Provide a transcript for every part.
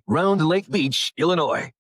Round Lake Beach, Illinois.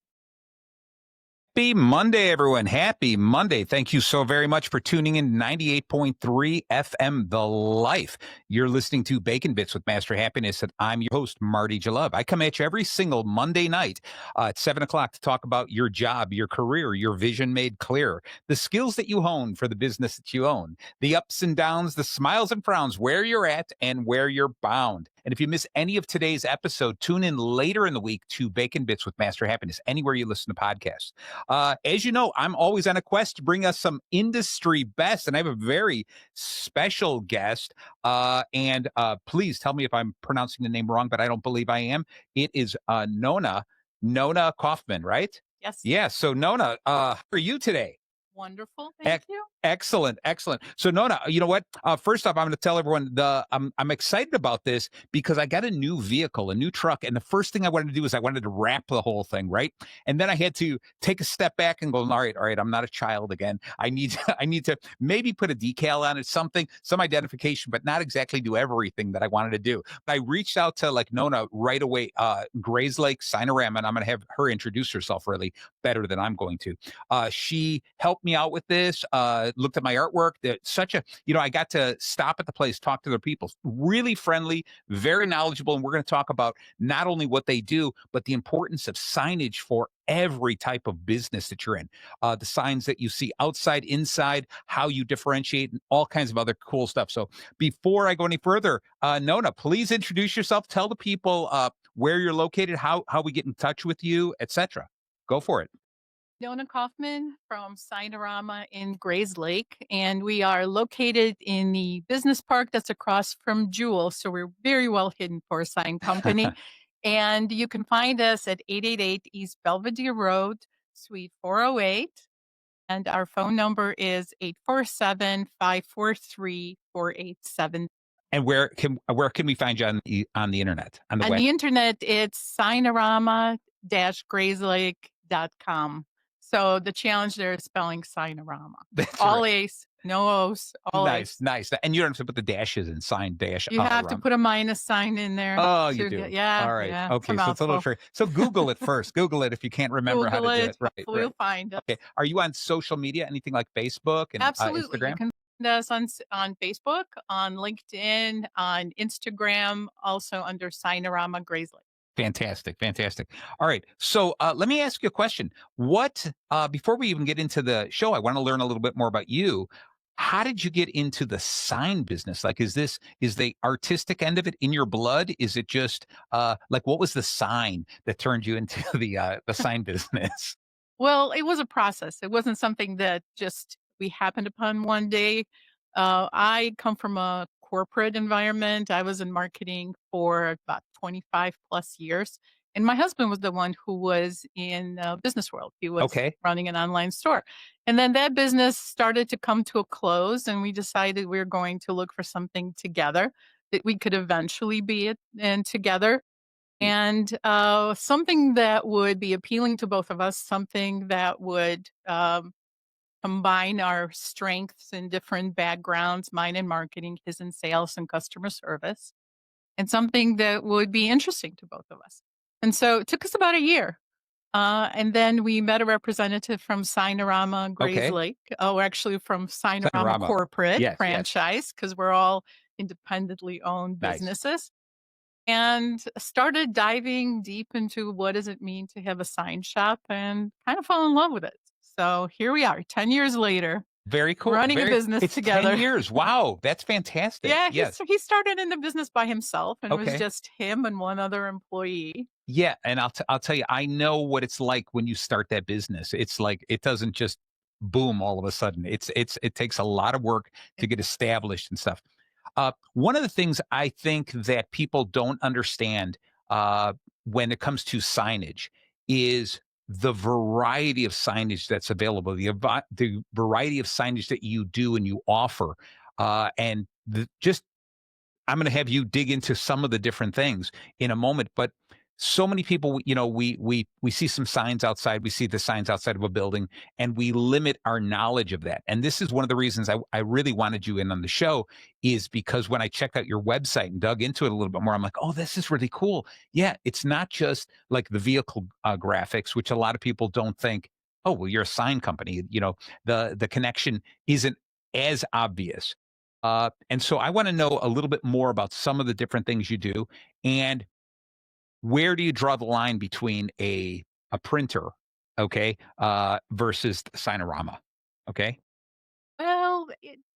Happy Monday, everyone. Happy Monday. Thank you so very much for tuning in 98.3 FM, The Life. You're listening to Bacon Bits with Master Happiness, and I'm your host, Marty Jalov. I come at you every single Monday night at 7 o'clock to talk about your job, your career, your vision made clear, the skills that you hone for the business that you own, the ups and downs, the smiles and frowns, where you're at and where you're bound. And if you miss any of today's episode, tune in later in the week to Bacon Bits with Master Happiness, anywhere you listen to podcasts. As you know, I'm always on a quest to bring us some industry best, and I have a very special guest. And please tell me if I'm pronouncing the name wrong, but I don't believe I am. It is Nona Kaufman, right? Yes. Yeah. So Nona, how are you today? Wonderful. Thank you. Excellent. So Nona, you know what? First off, I'm going to tell everyone I'm excited about this because I got a new vehicle, a new truck. And the first thing I wanted to do is I wanted to wrap the whole thing, right? And then I had to take a step back and go, all right, I'm not a child again. I need to maybe put a decal on it, some identification, but not exactly do everything that I wanted to do. But I reached out to like Nona right away, Grayslake, Signarama, and I'm going to have her introduce herself really better than I'm going to. She helped me out with this, looked at my artwork. I got to stop at the place, talk to their people, really friendly, very knowledgeable. And we're going to talk about not only what they do, but the importance of signage for every type of business that you're in. The signs that you see outside, inside, how you differentiate, and all kinds of other cool stuff. So before I go any further, Nona, please introduce yourself. Tell the people where you're located, how we get in touch with you, etc. Go for it. Nona Kaufman from Signarama in Grayslake, and we are located in the business park that's across from Jewel. So we're very well hidden for a sign company. And you can find us at 888 East Belvedere Road, Suite 408. And our phone number is 847-543-4870. And where can we find you on the internet? On the internet, it's signarama-grayslake.com. So the challenge there is spelling Signarama. That's all right. A's, no O's, all A's. Nice. And you don't have to put the dashes in sign dash. You have to put a minus sign in there. Oh, you do? Yeah. All right. Yeah, okay. So it's a little tricky. So Google it first. Google it if you can't remember how to do it. Right. We'll find it. Okay. Are you on social media? Anything like Facebook and Absolutely. Instagram? You can find us on Facebook, on LinkedIn, on Instagram, also under Signarama Grayslake. Fantastic. All right. So let me ask you a question. Before we even get into the show, I want to learn a little bit more about you. How did you get into the sign business? Like, is the artistic end of it in your blood? Is it just what was the sign that turned you into the sign business? Well, it was a process. It wasn't something that just we happened upon one day. I come from a corporate environment. I was in marketing for about 25 plus years. And my husband was the one who was in the business world. He was running an online store. And then that business started to come to a close, and we decided we were going to look for something together that we could eventually be in together. And something that would be appealing to both of us, something that would combine our strengths in different backgrounds, mine in marketing, his in sales and customer service, and something that would be interesting to both of us. And so it took us about a year. And then we met a representative from Signarama Grayslake, or actually from Signarama Corporate franchise, because we're all independently owned businesses, and started diving deep into what does it mean to have a sign shop, and kind of fell in love with it. So here we are, 10 years later. Very cool. Running a business together. 10 years. Wow. That's fantastic. Yeah. He started in the business by himself, and it was just him and one other employee. Yeah. And I'll tell you, I know what it's like when you start that business. It's like, it doesn't just boom all of a sudden. It takes a lot of work to get established and stuff. One of the things I think that people don't understand when it comes to signage is the variety of signage that's available, the variety of signage that you do and you offer. I'm going to have you dig into some of the different things in a moment, but so many people, we see some signs outside, we see the signs outside of a building, and we limit our knowledge of that. And this is one of the reasons I really wanted you in on the show, is because when I checked out your website and dug into it a little bit more, I'm like, oh, this is really cool. Yeah, it's not just like the vehicle graphics, which a lot of people don't think, oh, well, you're a sign company. The connection isn't as obvious. And so I want to know a little bit more about some of the different things you do, and where do you draw the line between a printer, okay, versus the Signarama, okay? Well,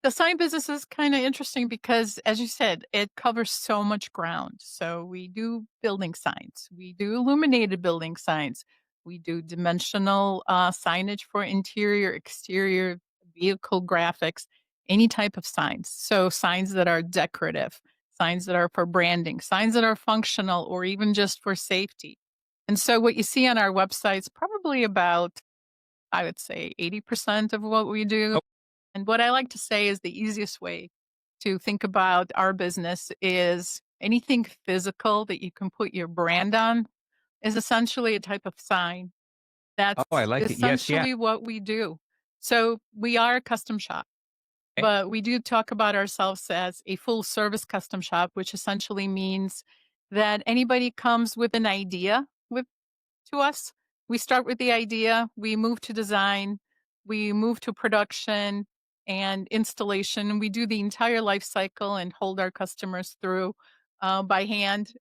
the sign business is kind of interesting because, as you said, it covers so much ground. So we do building signs, we do illuminated building signs, we do dimensional signage for interior, exterior, vehicle graphics, any type of signs. So signs that are decorative, signs that are for branding, signs that are functional, or even just for safety. And so what you see on our websites, probably about, I would say, 80% of what we do. Oh, And what I like to say is the easiest way to think about our business is anything physical that you can put your brand on is essentially a type of sign. oh, That's I like it. Yes, yeah. essentially what we do. So we are a custom shop, Okay. but we do talk about ourselves as a full service custom shop, which essentially means that anybody comes with an idea to us. We start with the idea, we move to design, we move to production and installation. We do the entire life cycle and hold our customers through by hand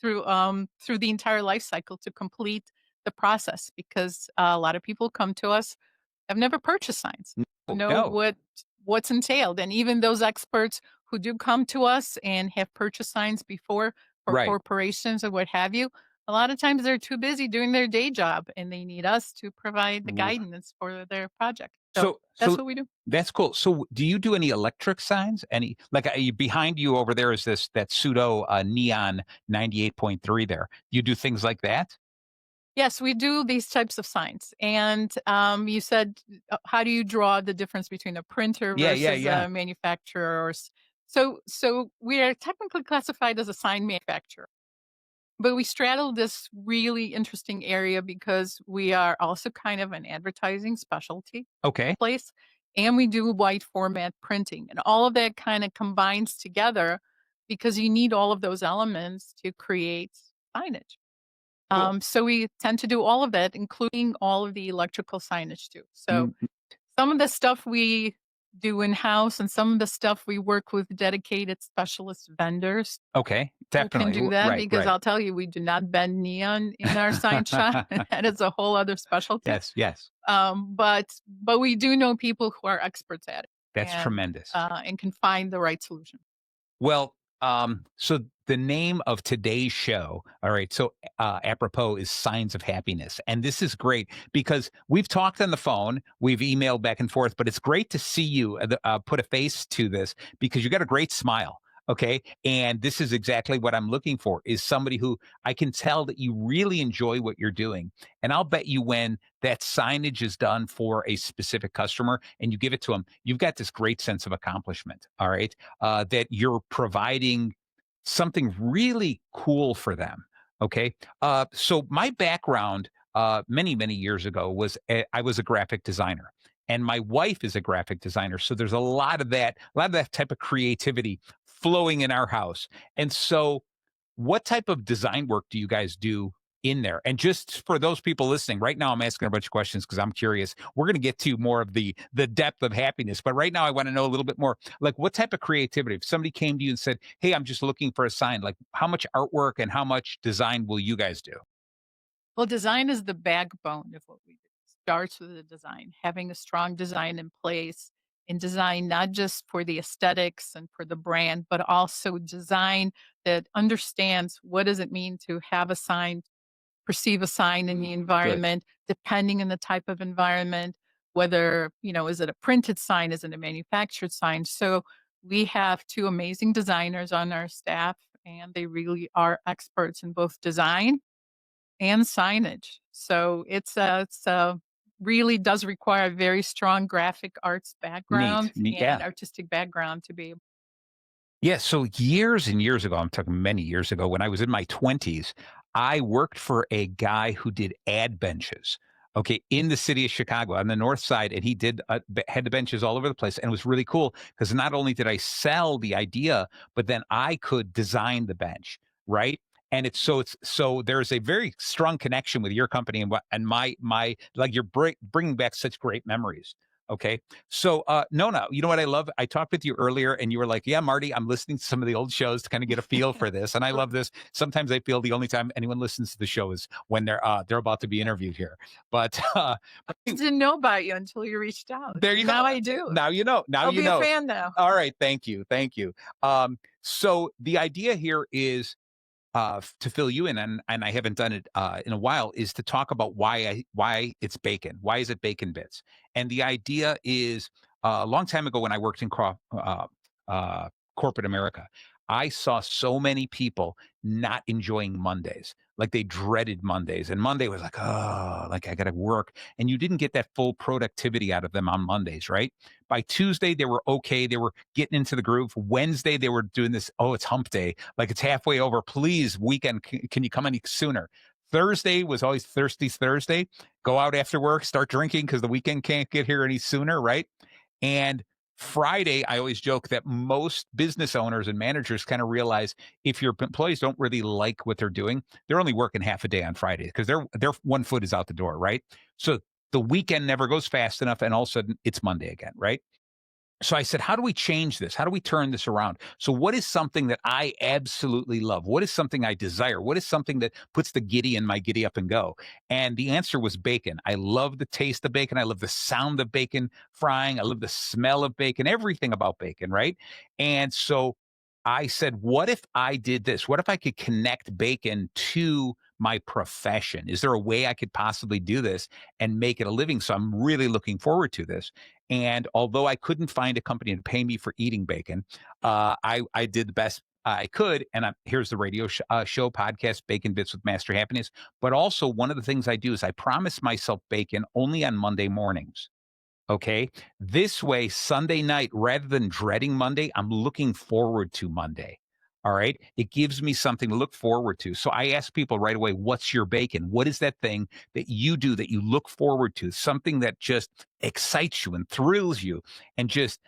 through the entire life cycle to complete the process. Because a lot of people come to us have never purchased signs, No, know no. what's entailed, and even those experts who do come to us and have purchased signs before for Right. corporations or what have you, a lot of times they're too busy doing their day job and they need us to provide the R- guidance for their project. So So, that's so what we do. that's cool. So, do you do any electric signs? Any, like, behind you over there is that pseudo neon 98.3 there. You do things like that? Yes, we do these types of signs. And you said, how do you draw the difference between a printer Yeah, yeah, versus yeah. a manufacturer? So we are technically classified as a sign manufacturer. But we straddle this really interesting area because we are also kind of an advertising specialty Okay. place, and we do wide format printing, and all of that kind of combines together because you need all of those elements to create signage. Cool. So we tend to do all of that, including all of the electrical signage too. So Mm, some of the stuff we do in house, and some of the stuff we work with dedicated specialist vendors okay. who can Definitely. do that, Right, because right. I'll tell you, we do not bend neon in our sign shop. That is a whole other specialty. Yes, yes. But we do know people who are experts at it That's tremendous. and can find the right solution. Well, so the name of today's show, all right, so apropos is Signs of Happiness. And this is great because we've talked on the phone, we've emailed back and forth, but it's great to see you put a face to this because you got a great smile. Okay. And this is exactly what I'm looking for, is somebody who I can tell that you really enjoy what you're doing. And I'll bet you when that signage is done for a specific customer and you give it to them, you've got this great sense of accomplishment. All right. That you're providing something really cool for them. Okay. So my background many, many years ago was I was a graphic designer. And my wife is a graphic designer. So there's a lot of that type of creativity flowing in our house. And so what type of design work do you guys do in there? And just for those people listening, right now I'm asking a bunch of questions because I'm curious. We're going to get to more of the depth of happiness, but right now I want to know a little bit more. Like, what type of creativity? If somebody came to you and said, "Hey, I'm just looking for a sign," like how much artwork and how much design will you guys do? Well, design is the backbone of what we do. It starts with the design, having a strong design in place, and design not just for the aesthetics and for the brand, but also design that understands what does it mean to have a sign, perceive a sign in the Good. environment, depending on the type of environment, whether, is it a printed sign, is it a manufactured sign? So we have two amazing designers on our staff, and they really are experts in both design and signage. So it's really does require a very strong graphic arts Neat. background Neat. and Yeah. artistic background to be able. Yeah. So years and years ago, I'm talking many years ago, when I was in my 20s, I worked for a guy who did ad benches. Okay, in the city of Chicago on the north side, and he did had the benches all over the place, and it was really cool because not only did I sell the idea, but then I could design the bench, right? And it's so there's a very strong connection with your company and what and my like you're bringing back such great memories. Okay, so Nona, you know what I love? I talked with you earlier, and you were like, "Yeah, Marty, I'm listening to some of the old shows to kind of get a feel for this," and I love this. Sometimes I feel the only time anyone listens to the show is when they're about to be interviewed here. But I didn't know about you until you reached out. there you go. Now I do. Now you know. Now I'll you be know. a fan now. All right, thank you, thank you. So the idea here is to fill you in, and I haven't done it in a while, is to talk about why it's bacon. Why is it bacon bits? And the idea is a long time ago when I worked in corporate America, I saw so many people not enjoying Mondays. Like they dreaded Mondays, and Monday was like, oh, like I got to work, and you didn't get that full productivity out of them on Mondays, right? By Tuesday, they were okay. They were getting into the groove. Wednesday, they were doing this. Oh, it's hump day. Like it's halfway over. Please, weekend, can you come any sooner? Thursday was always Thirsty Thursday. Go out after work, start drinking because the weekend can't get here any sooner, right? And Friday, I always joke that most business owners and managers kind of realize if your employees don't really like what they're doing, they're only working half a day on Friday because their one foot is out the door, right? So the weekend never goes fast enough, and all of a sudden it's Monday again, right? So I said, how do we change this? How do we turn this around? So what is something that I absolutely love? What is something I desire? What is something that puts the giddy in my giddy up and go? And the answer was bacon. I love the taste of bacon. I love the sound of bacon frying. I love the smell of bacon, everything about bacon, right? And so I said, what if I did this? What if I could connect bacon to my profession? Is there a way I could possibly do this and make it a living? So I'm really looking forward to this. And although I couldn't find a company to pay me for eating bacon, I did the best I could. And here's the radio show podcast, Bacon Bits with Master Happiness. But also, one of the things I do is I promise myself bacon only on Monday mornings. Okay. This way, Sunday night, rather than dreading Monday, I'm looking forward to Monday. All right. It gives me something to look forward to. So I ask people right away, what's your bacon? What is that thing that you do that you look forward to? Something that just excites you and thrills you and just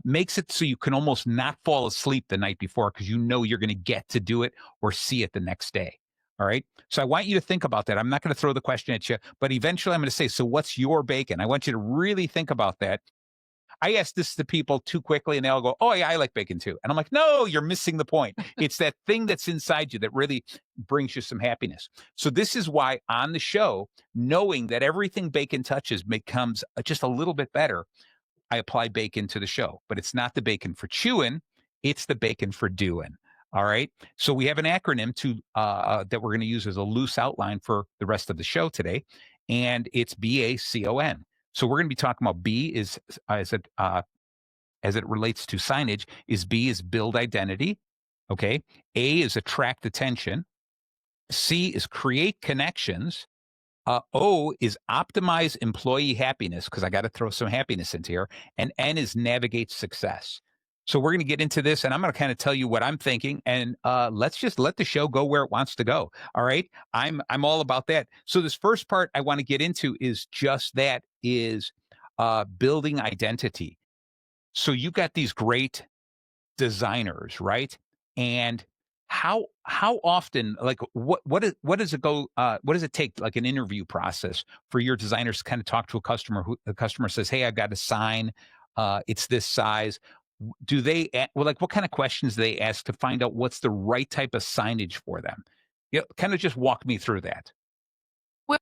makes it so you can almost not fall asleep the night before because you know you're going to get to do it or see it the next day. All right. So I want you to think about that. I'm not going to throw the question at you, but eventually I'm going to say, so what's your bacon? I want you to really think about that. I ask this to people too quickly and they'll go, oh, yeah, I like bacon too. And I'm like, no, you're missing the point. It's that thing that's inside you that really brings you some happiness. So this is why on the show, knowing that everything bacon touches becomes just a little bit better, I apply bacon to the show, but it's not the bacon for chewing. It's the bacon for doing. All right. So we have an acronym that we're going to use as a loose outline for the rest of the show today, and it's BACON. So we're going to be talking about B is as it relates to signage. B is build identity. Okay. A is attract attention. C is create connections. O is optimize employee happiness because I got to throw some happiness into here, and N is navigate success. So we're going to get into this, and I'm going to kind of tell you what I'm thinking, and let's just let the show go where it wants to go. All right, I'm all about that. So this first part I want to get into is just that is building identity. So you've got these great designers, right? And how often, like what does it go what does it take, like an interview process for your designers to kind of talk to a customer who the customer says, hey, I've got a sign, it's this size. Do they well, like what kind of questions do they ask to find out what's the right type of signage for them? Yeah, kind of just walk me through that. Well,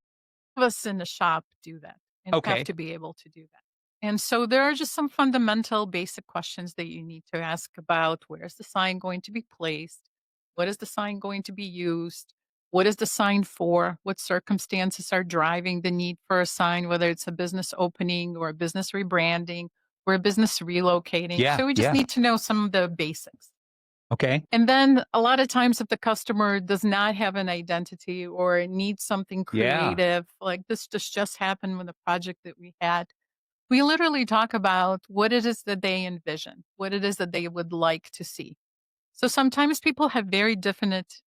of us in the shop do that and Okay. have to be able to do that. And so there are just some fundamental basic questions that you need to ask about where's the sign going to be placed? What is the sign going to be used? What is the sign for? What circumstances are driving the need for a sign, whether it's a business opening or a business rebranding or a business relocating? Yeah, So we just yeah. need to know some of the basics. Okay. And then a lot of times if the customer does not have an identity or needs something Yeah. creative, like this just happened with a project that we had, we literally talk about what it is that they envision, what it is that they would like to see. So sometimes people have very definite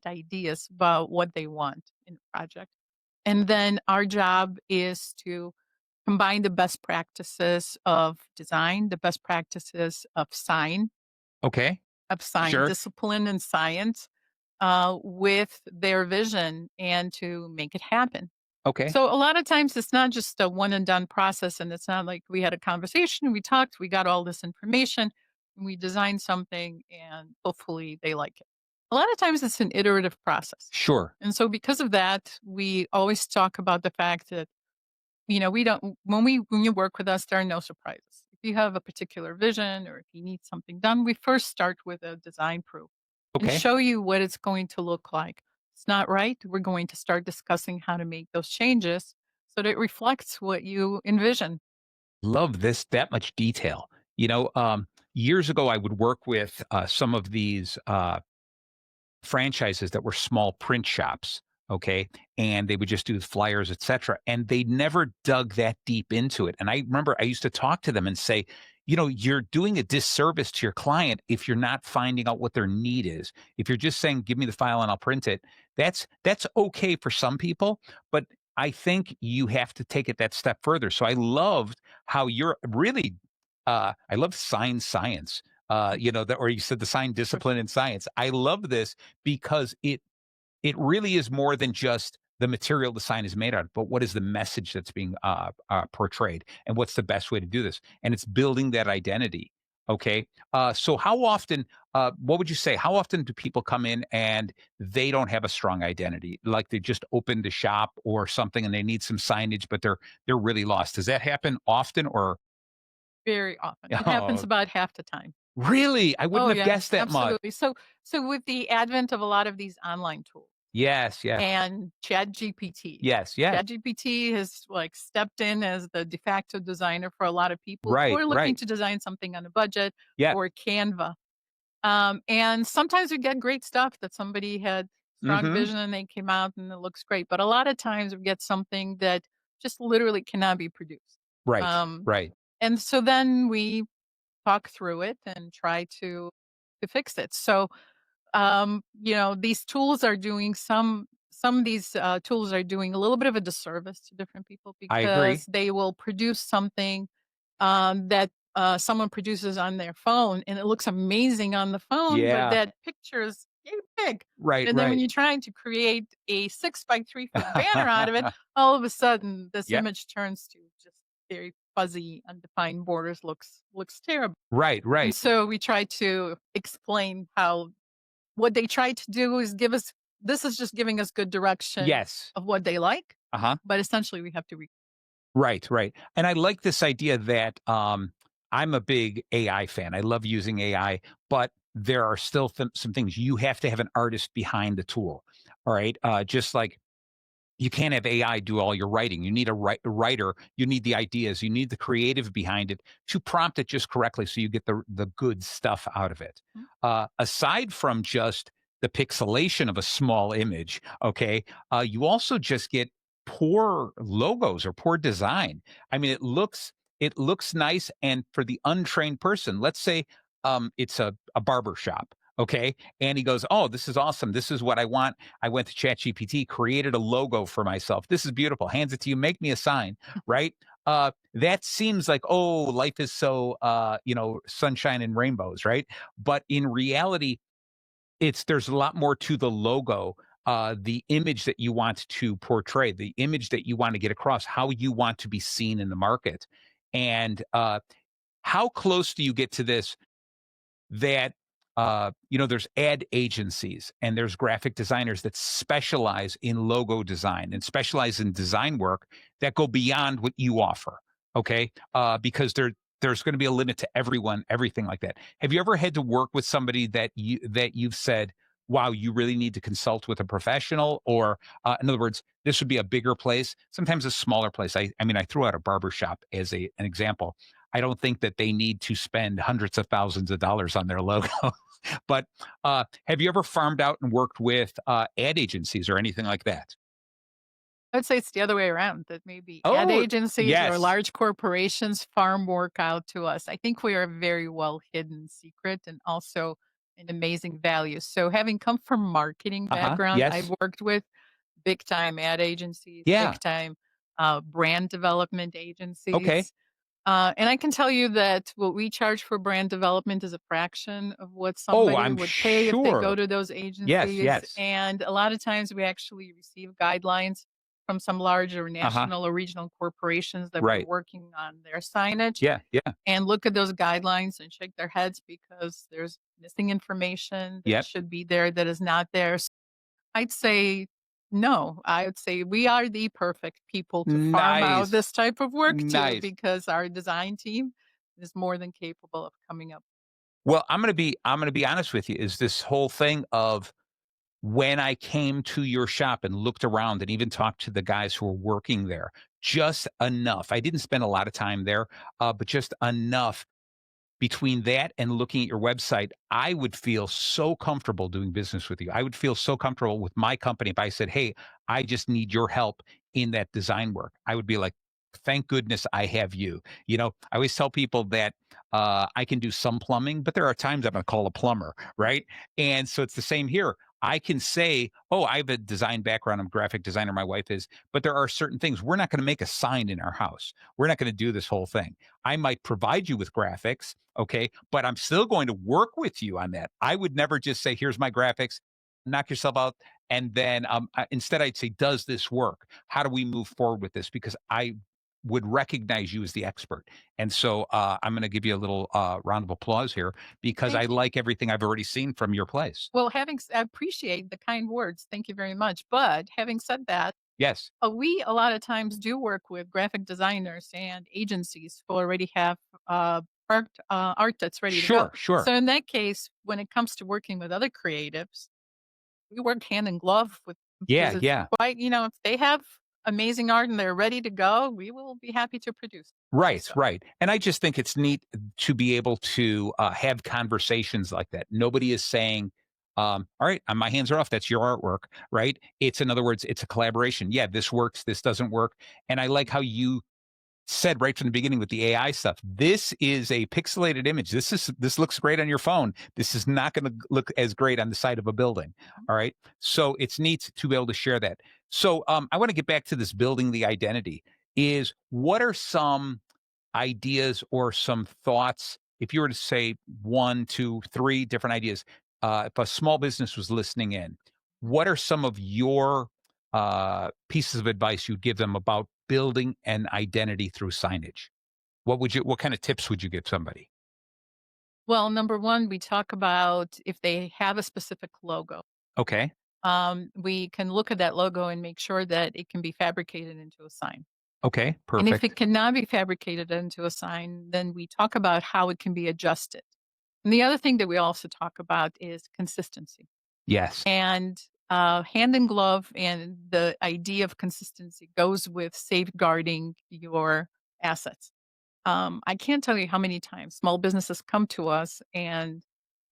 ideas about what they want in a project. And then our job is to combine the best practices of design, the best practices Okay. of sign Sure. discipline and science with their vision and to make it happen. Okay. So a lot of times it's not just a one and done process, and it's not like we had a conversation, we talked, we got all this information, and we designed something, and hopefully they like it. A lot of times it's an iterative process. Sure. And so because of that, we always talk about the fact that, we don't when you work with us, there are no surprises. If you have a particular vision or if you need something done, we first start with a design proof and Okay. show you what it's going to look like. It's not right. We're going to start discussing how to make those changes so that it reflects what you envision. Love this that much detail. Years ago, I would work with some of these franchises that were small print shops, okay? And they would just do flyers, etcetera, and they never dug that deep into it. And I remember I used to talk to them and say, "You're doing a disservice to your client if you're not finding out what their need is. If you're just saying, 'Give me the file and I'll print it,' that's okay for some people, but I think you have to take it that step further." So I loved how you're really I love sign science that, or you said the sign discipline in science. I love this because it really is more than just the material the sign is made out of, but what is the message that's being portrayed, and what's the best way to do this? And it's building that identity. Okay, so how often? What would you say? How often do people come in and they don't have a strong identity, like they just opened a shop or something, and they need some signage, but they're really lost? Does that happen often, or Very often. It happens oh, about half the time. really? I Oh wouldn't have yeah, guessed that much. absolutely. So with the advent of a lot of these online tools Yes, yes, and ChatGPT. yes, yes. ChatGPT has like stepped in as the de facto designer for a lot of people who Right, are looking right. to design something on a budget Yeah. or Canva. And sometimes we get great stuff that somebody had strong Mhm. vision and they came out and it looks great. But a lot of times we get something that just literally cannot be produced. Right, Um, right. and so then we talk through it and try to fix it. So these tools are doing some of these tools are doing a little bit of a disservice to different people I agree. because they will produce something that someone produces on their phone and it looks amazing on the phone, but Yeah. that picture is yay big. Right, And then when right. you're trying to create a 6 by 3 foot banner out of it, all of a sudden this Yeah. image turns to just very fuzzy, undefined borders, looks terrible. Right, And right. so we try to explain how what they try to do is give us this is just giving us good direction Yes. of what they like, Uh-huh. but essentially we have to Right, right. And I like this idea that, I'm a big AI fan. I love using AI, but there are still some things you have to have an artist behind the tool. All right. Just like you can't have AI do all your writing. You need a writer. You need the ideas. You need the creative behind it to prompt it just correctly, so you get the good stuff out of it. Mhm. Aside from just the pixelation of a small image, okay, you also just get poor logos or poor design. I mean, it looks nice, and for the untrained person, let's say it's a barber shop. Okay. And he goes, "Oh, this is awesome. This is what I want. I went to ChatGPT, created a logo for myself. This is beautiful. Hands it to you. Make me a sign." Right? That seems like, oh, life is so sunshine and rainbows, right? But in reality, there's a lot more to the logo. The image that you want to portray, the image that you want to get across, how you want to be seen in the market. And how close do you get to this that there's ad agencies and there's graphic designers that specialize in logo design and specialize in design work that go beyond what you offer? Okay, because there's going to be a limit to everyone, everything like that. Have you ever had to work with somebody that you've said, wow, you really need to consult with a professional? Or in other words, this would be a bigger place, sometimes a smaller place. I mean, I threw out a barber shop as an example. I don't think that they need to spend hundreds of thousands of dollars on their logo. But have you ever farmed out and worked with ad agencies or anything like that? I'd say it's the other way around, that maybe ad Oh, agencies or yes. large corporations farm work out to us. I think we are a very well hidden secret and also and amazing value. So having come from marketing background, I've Yes. worked with big time ad agencies, Yeah. big time brand development Okay. agencies. And I can tell you that what we charge for brand development is a fraction of what Oh, somebody I'm would pay if they go sure. to those Yes, agencies. yes. And a lot of times we actually receive guidelines from some larger Uh-huh. national or regional corporations that we're Right. working on their signage Yeah, yeah. and look at those guidelines and shake their heads because there's missing information that Yep. should be there that is not there. I'd say no. I would say we are the perfect people to farm out Nice. this type of work to Nice. because our design team is more than capable of coming up. Well, I'm gonna be honest with you, is this whole thing of when I came to your shop and looked around and even talked to the guys who were working there, just enough. I didn't spend a lot of time there, but just enough between that and looking at your website, I would feel so comfortable doing business with you. I would feel so comfortable with my company if I said, "Hey, I just need your help in that design work." I would be like, "Thank goodness I have you." I always tell people that I can do some plumbing, but there are times I'm going to call a plumber, right? And so it's the same here. I can say, "Oh, I have a design background. I'm a graphic designer. My wife is," but there are certain things. We're not going to make a sign in our house. We're not going to do this whole thing. I might provide you with graphics, okay, but I'm still going to work with you on that. I would never just say, "Here's my graphics, knock yourself out." And then instead, I'd say, "Does this work? How do we move forward with this?" Because I would recognize you as the expert. And so I'm going to give you a little round of applause here because I Thank you. like everything I've already seen from your place. Well, I appreciate the kind words. Thank you very much. But having said that, Yes. we a lot of times do work with graphic designers and agencies who already have art that's ready to go. Sure, sure. So in that case, when it comes to working with other creatives, we work hand in glove with them because Yeah, it's yeah. quite, if they have amazing art and they're ready to go, we will be happy to produce. Right, Also, right. And I just think it's neat to be able to have conversations like that. Nobody is saying, all right, my hands are off. That's your artwork, right? It's, in other words, it's a collaboration. Yeah, this works, this doesn't work. And I like how you said right from the beginning with the AI stuff. This is a pixelated image. This looks great on your phone. This is not going to look as great on the side of a building. All right. So it's neat to be able to share that. So I want to get back to this building the identity. Is what are some ideas or some thoughts if you were to say one, two, three different ideas? If a small business was listening in, what are some of your pieces of advice you'd give them about building an identity through signage? What kind of tips would you give somebody? well, number one, we talk about if they have a specific logo. Okay. We can look at that logo and make sure that it can be fabricated into a sign. Okay. And if it Perfect. cannot be fabricated into a sign, then we talk about how it can be adjusted. And the other thing that we also talk about is consistency. Yes. And hand in glove, and the idea of consistency goes with safeguarding your assets. I can't tell you how many times small businesses come to us and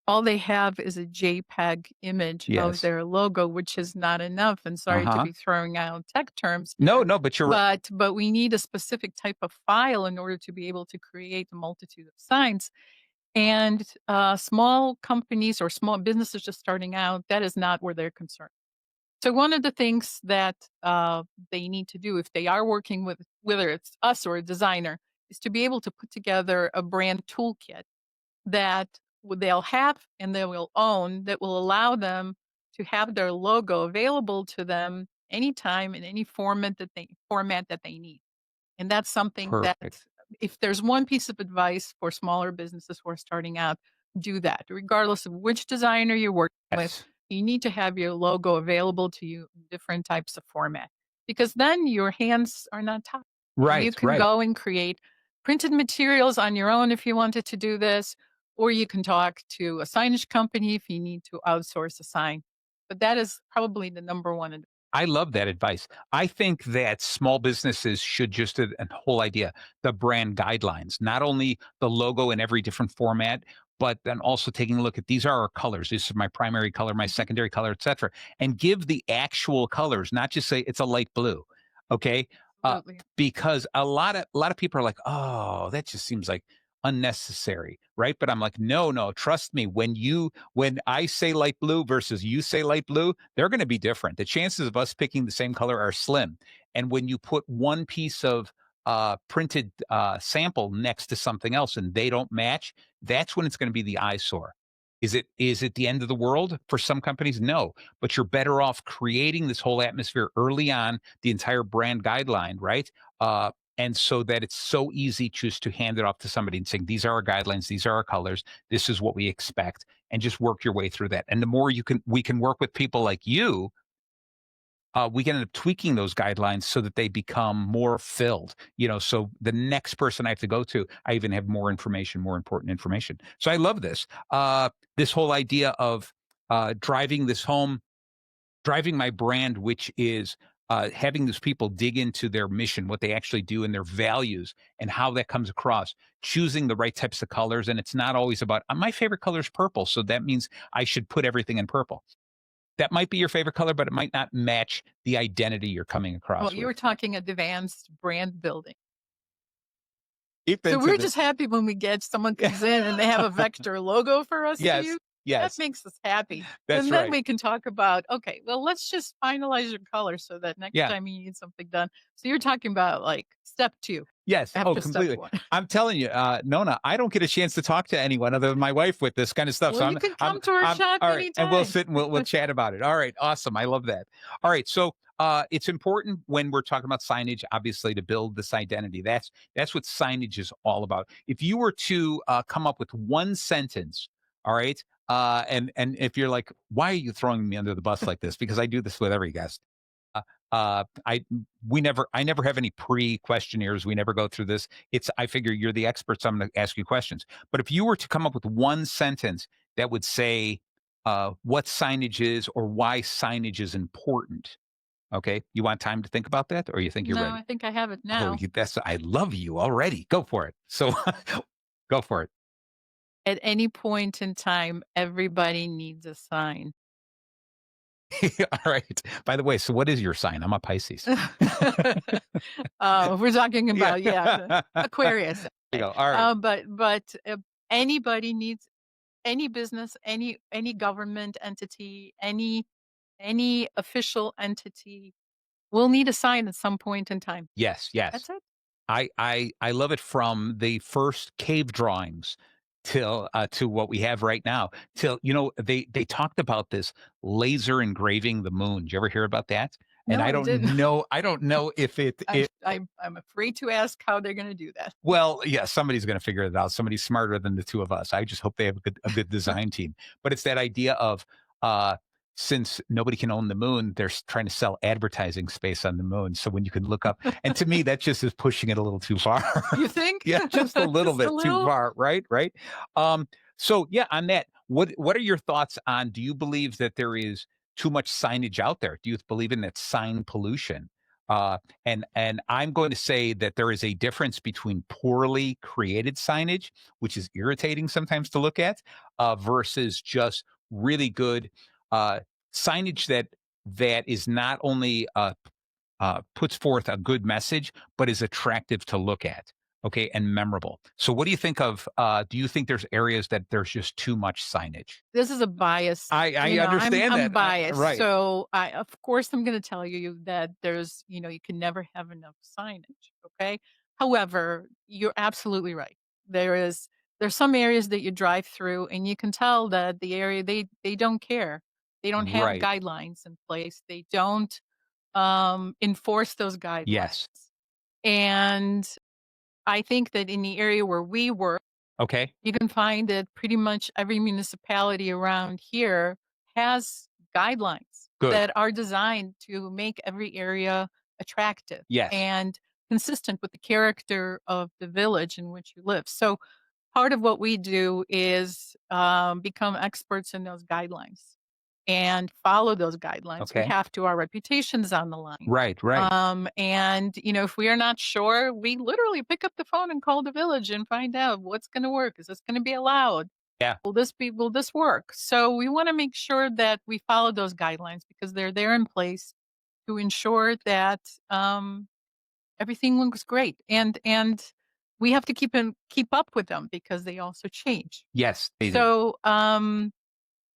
all they have is a JPEG image of Yes. their logo, which is not enough. And Uh sorry to huh. be throwing out tech terms No, here, no, but you're but we need a specific type of file in order to be able to create a multitude of signs. And small companies or small businesses just starting out, that is not where they're concerned. So one of the things that they need to do if they are working with whether it's us or a designer is to be able to put together a brand toolkit that they'll have and they will own that will allow them to have their logo available to them anytime in any format that they need. And that's something that perfect. if there's one piece of advice for smaller businesses who are starting out, do that. Regardless of which designer you're working with, Yes. you need to have your logo available to you in different types of format because then your hands are not tied. And you Right, can right. go and create printed materials on your own if you wanted to do this, or you can talk to a signage company if you need to outsource a sign. But that is probably the number one. I love that advice. I think that small businesses should just a whole idea, the brand guidelines, not only the logo in every different format, but then also taking a look at these are our colors. This is my primary color, my secondary color, etc. And give the actual colors, not just say it's a light blue. Okay. Uh, Absolutely. because a lot of people are like, oh, that just seems like unnecessary, right? But I'm like, no, trust me. When I say light blue versus you say light blue, they're going to be different. The chances of us picking the same color are slim. And when you put one piece of printed sample next to something else and they don't match, that's when it's going to be the eyesore. Is it the end of the world for some companies? No, but you're better off creating this whole atmosphere early on, the entire brand guideline, right? And so that it's so easy just to hand it off to somebody and saying, these are our guidelines, these are our colors, this is what we expect, and just work your way through that. And the more we can work with people like you, we can end up tweaking those guidelines so that they become more filled. So the next person I have to go to, I even have more information, more important information. So I love this. This whole idea of driving this home, driving my brand, which is having those people dig into their mission, what they actually do, and their values, and how that comes across. Choosing the right types of colors, and it's not always about my favorite color is purple, so that means I should put everything in purple. That might be your favorite color, but it might not match the identity you're coming across. Well, you were talking advanced brand building. Deep So into we're the- just happy when we get someone comes in and they have a vector logo for us to Yes, use. yes, That makes us happy. that's And then right. we can talk about, okay, well, let's just finalize your color so that next Yeah. time you need something done. So you're talking about like step 2 Yes. Oh, after step completely. 1. I'm telling you, Nona, I don't get a chance to talk to anyone other than my wife with this kind of stuff. Well, so you can come to our shop all right, and we'll anytime. sit and we'll chat about it. All right, awesome. I love that. All right, so it's important when we're talking about signage, obviously, to build this identity. That's what signage is all about. If you were to come up with one sentence, all right, and if you're like, why are you throwing me under the bus like this? Because I do this with every guest. I never have any pre-questionnaires. We never go through this. I figure you're the expert, so I'm going to ask you questions. But if you were to come up with one sentence that would say what signage is or why signage is important, okay, you want time to think about that, or you think you're No, ready? I think I have it Oh, now. I love you already. Go for it. So, go for it. At any point in time, everybody needs a sign. All right. By the way, so what is your sign? I'm a Pisces. We're talking about Aquarius. There you go. All right. But anybody needs, any business, any government entity, any official entity will need a sign at some point in time. Yes. That's it. I love it from the first cave drawings till to what we have right now. Till they talked about this laser engraving the moon. Did you ever hear about that? And No, I I don't didn't. know. I don't know if I'm afraid to ask how they're going to do that. well, yeah, somebody's going to figure it out. Somebody smarter than the two of us. I just hope they have a good design team. But it's that idea of since nobody can own the moon, they're trying to sell advertising space on the moon. So when you can look up, and to me, that just is pushing it a little too far. You think? Yeah, just a little Just bit a little? too far, right? Right. So yeah, on that, what are your thoughts on? Do you believe that there is too much signage out there? Do you believe in that sign pollution? And I'm going to say that there is a difference between poorly created signage, which is irritating sometimes to look at, versus just really good signage that is not only puts forth a good message, but is attractive to look at. Okay, and memorable. So, what do you think of? Do you think there's areas that there's just too much signage? This is a bias. I understand I'm that. biased. Right. So of course, I'm going to tell you that there's, you can never have enough signage. Okay. However, you're absolutely right. There's some areas that you drive through and you can tell that the area, they don't care. They don't have Right. guidelines in place. They don't enforce those guidelines. Yes. And I think that in the area where we work, Okay. you can find that pretty much every municipality around here has guidelines Good. that are designed to make every area attractive Yes. and consistent with the character of the village in which you live. So part of what we do is become experts in those guidelines and follow those guidelines. We Okay. have to, our reputation's on the line. Right. Right. And if we are not sure, we literally pick up the phone and call the village and find out what's going to work. Is this going to be allowed? Yeah. Will this work? So we want to make sure that we follow those guidelines because they're there in place to ensure that everything looks great. And we have to keep up with them because they also change. Yes, they do.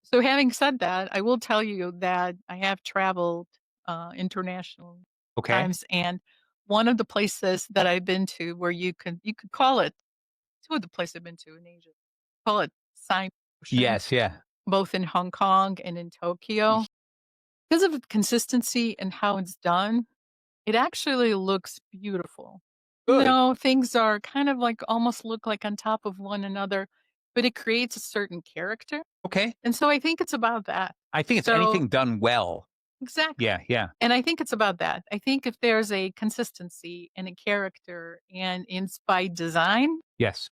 So having said that, I will tell you that I have traveled international Okay. times, and one of the places that I've been to where you could call it two of the places I've been to in Asia, call it sign ocean, Yes, yeah. both in Hong Kong and in Tokyo. Because of the consistency and how it's done, it actually looks beautiful. Good. No, things are kind of like almost look like on top of one another, but it creates a certain character. Okay. And so I think it's about that. I think it's So anything done well. exactly. Yeah, yeah. And I think it's about that. I think if there's a consistency and a character and it's by design, Yes.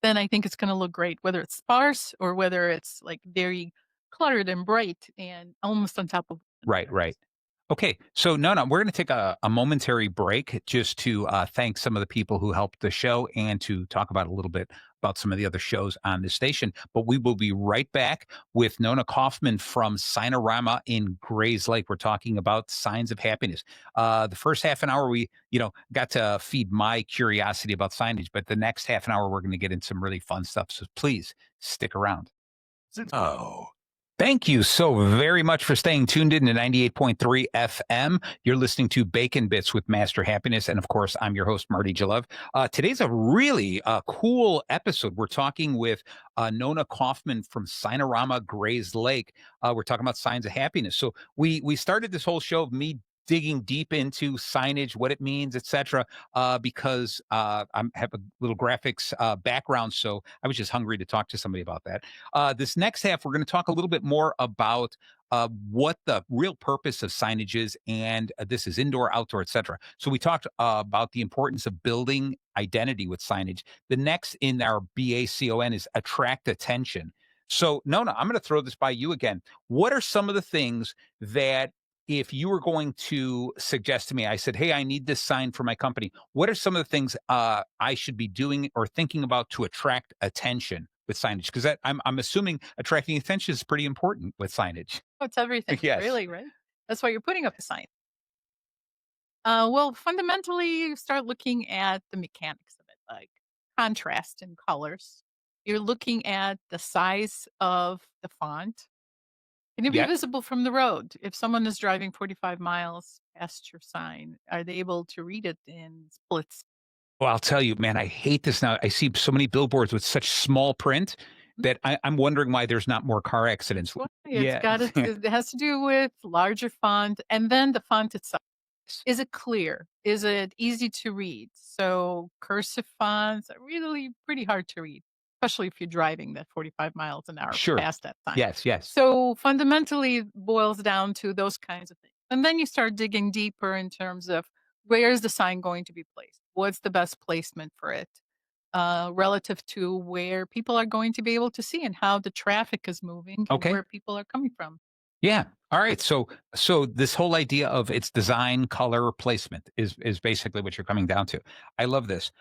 then I think it's going to look great, whether it's sparse or whether it's like very cluttered and bright and almost on top of one Right, another. right. Okay, so no, we're going to take a momentary break just to thank some of the people who helped the show and to talk about a little bit about some of the other shows on the station. But we will be right back with Nona Kaufman from Signarama in Grayslake. We're talking about signs of happiness. The first half an hour, we got to feed my curiosity about signage, but the next half an hour, we're going to get into some really fun stuff. So please stick around. Oh. Thank you so very much for staying tuned in to 98.3 FM. You're listening to Bacon Bits with Master Happiness. And of course, I'm your host, Marty Jalov. Today's a really cool episode. We're talking with Nona Kaufman from Signarama Grayslake. We're talking about signs of happiness. So we started this whole show of me digging deep into signage, what it means, etc. Because I have a little graphics background. So I was just hungry to talk to somebody about that. This next half, we're going to talk a little bit more about what the real purpose of signage is, and this is indoor, outdoor, etc. So we talked about the importance of building identity with signage. The next in our BACON is attract attention. So Nona, I'm going to throw this by you again. What are some of the things that if you were going to suggest to me, I said, hey, I need this sign for my company. What are some of the things I should be doing or thinking about to attract attention with signage? Because I'm assuming attracting attention is pretty important with signage. Oh, it's everything, Yes. really, right? That's why you're putting up a sign. Well, fundamentally, you start looking at the mechanics of it, like contrast in colors. You're looking at the size of the font. Can it be Yeah. visible from the road? If someone is driving 45 miles past your sign, are they able to read it in splits? Well, I'll tell you, man, I hate this now. I see so many billboards with such small print that I'm wondering why there's not more car accidents. Well, Yeah. it has to do with larger font and then the font itself. Is it clear? Is it easy to read? So cursive fonts are really pretty hard to read, especially if you're driving that 45 miles an hour Sure. past that sign. Yes, yes. So fundamentally it boils down to those kinds of things. And then you start digging deeper in terms of where is the sign going to be placed? What's the best placement for it? Relative to where people are going to be able to see and how the traffic is moving and Okay. where people are coming from. Yeah. All right. So this whole idea of its design, color, placement is basically what you're coming down to. I love this.